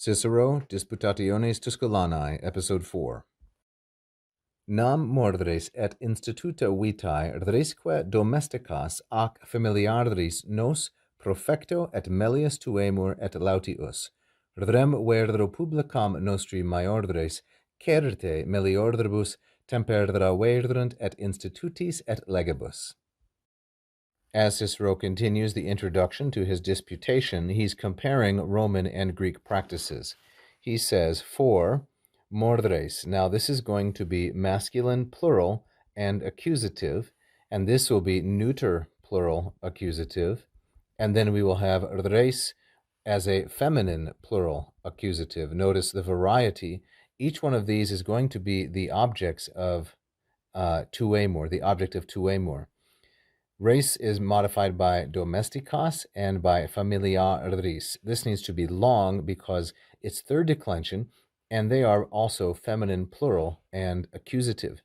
Cicero, Disputationes Tusculanae, Episode 4. Nam mordres et instituta vitae resque domesticas ac familiaris nos profecto et melius tuemur et lautius, rem verdro publicam nostri maiordres, certe meliordrebus temperdra verdrant et institutis et legibus. As Cicero continues the introduction to his disputation, he's comparing Roman and Greek practices. He says, for mordres. Now, this is going to be masculine plural and accusative, and this will be neuter plural accusative, and then we will have res as a feminine plural accusative. Notice the variety. Each one of these is going to be the objects of tuemur, the object of tuemur. Res is modified by domesticas and by familiaris. This needs to be long because it's third declension, and they are also feminine plural and accusative.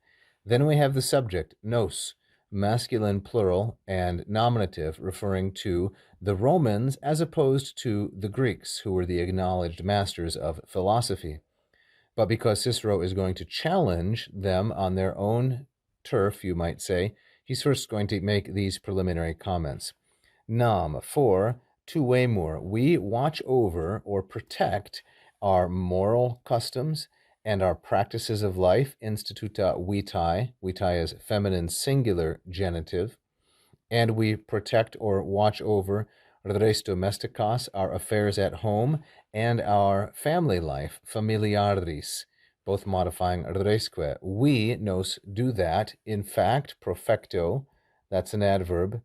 Then we have the subject, nos, masculine plural and nominative, referring to the Romans as opposed to the Greeks, who were the acknowledged masters of philosophy. But because Cicero is going to challenge them on their own turf, you might say, he's first going to make these preliminary comments. Nam, for tuemur, we watch over or protect our moral customs and our practices of life, instituta vitae. Vitae is feminine singular genitive. And we protect or watch over res domesticas, our affairs at home, and our family life, familiaris, both modifying resque. We, nos, do that. In fact, profecto, that's an adverb,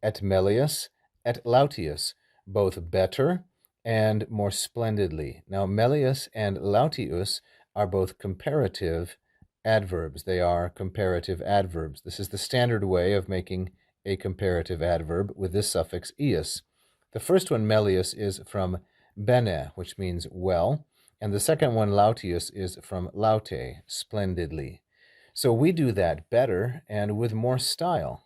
et melius, et lautius, both better and more splendidly. Now, melius and lautius are both comparative adverbs. They are comparative adverbs. This is the standard way of making a comparative adverb with this suffix ius. The first one, melius, is from bene, which means well, and the second one, lautius, is from laute, splendidly. So we do that better and with more style.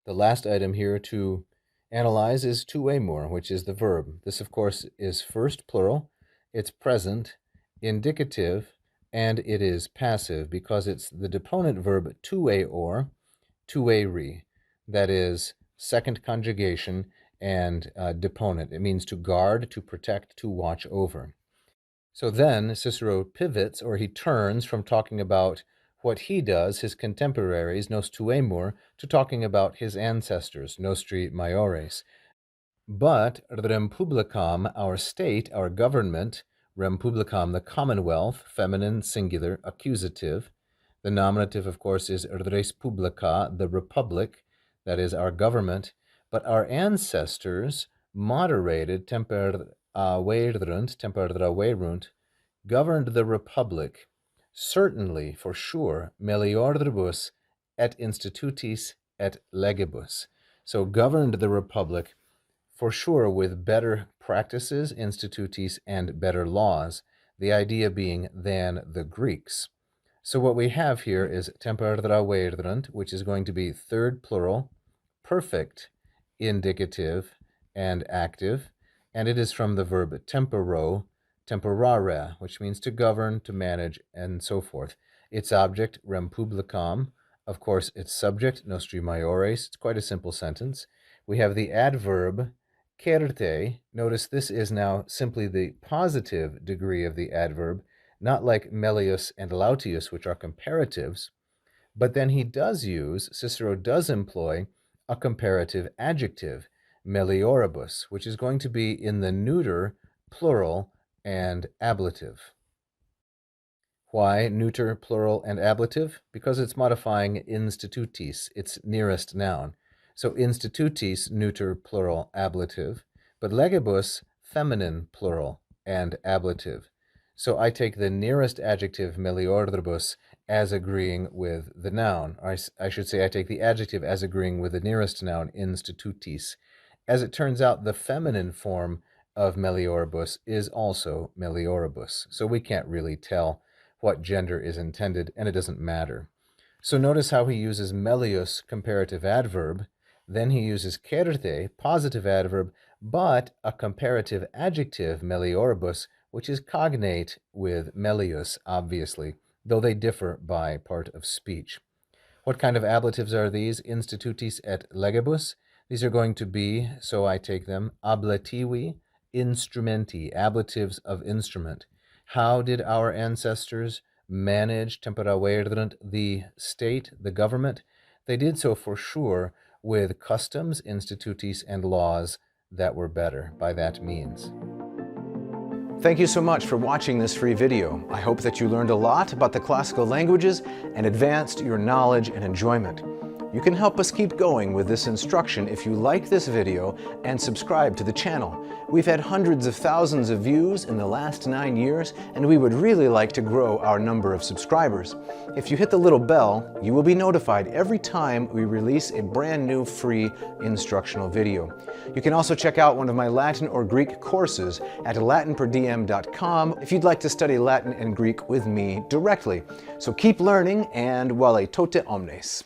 The last item here to analyze is tuemur, which is the verb. This, of course, is first plural, it's present, indicative, and it is passive because it's the deponent verb tueor, tueri, that is second conjugation and deponent. It means to guard, to protect, to watch over. So then Cicero pivots, or he turns from talking about what he does, his contemporaries, nos tuemur, to talking about his ancestors, nostri maiores. But rem publicam, our state, our government, rem publicam, the commonwealth, feminine, singular, accusative. The nominative, of course, is res publica, the republic, that is our government. But our ancestors moderated, temperdra verunt, governed the republic, certainly, for sure, meliordibus et institutis et legibus. So governed the republic, for sure, with better practices, institutis, and better laws, the idea being than the Greeks. So what we have here is temperdra verunt, which is going to be third plural, perfect, indicative, and active, and it is from the verb tempero, temperare, which means to govern, to manage, and so forth. Its object, rem publicam, of course, its subject, nostri maiores. It's quite a simple sentence. We have the adverb, certe. Notice this is now simply the positive degree of the adverb, not like melius and lautius, which are comparatives. But then Cicero does employ a comparative adjective, melioribus, which is going to be in the neuter, plural, and ablative. Why neuter, plural, and ablative? Because it's modifying institutis, its nearest noun. So institutis, neuter, plural, ablative, but legibus, feminine, plural, and ablative. So I take the nearest adjective, meliordibus, as agreeing with the noun. Or I should say I take the adjective as agreeing with the nearest noun, institutis. As it turns out, the feminine form of melioribus is also melioribus. So we can't really tell what gender is intended, and it doesn't matter. So notice how he uses melius, comparative adverb. Then he uses certe, positive adverb, but a comparative adjective, melioribus, which is cognate with melius, obviously, though they differ by part of speech. What kind of ablatives are these? Institutis et legibus. These are going to be, so I take them, ablativi, instrumenti, ablatives of instrument. How did our ancestors manage tempora verderant the state, the government? They did so for sure with customs, institutis, and laws that were better by that means. Thank you so much for watching this free video. I hope that you learned a lot about the classical languages and advanced your knowledge and enjoyment. You can help us keep going with this instruction if you like this video and subscribe to the channel. We've had hundreds of thousands of views in the last 9 years, and we would really like to grow our number of subscribers. If you hit the little bell, you will be notified every time we release a brand new free instructional video. You can also check out one of my Latin or Greek courses at LatinPerDiem.com if you'd like to study Latin and Greek with me directly. So keep learning, and vale tote omnes.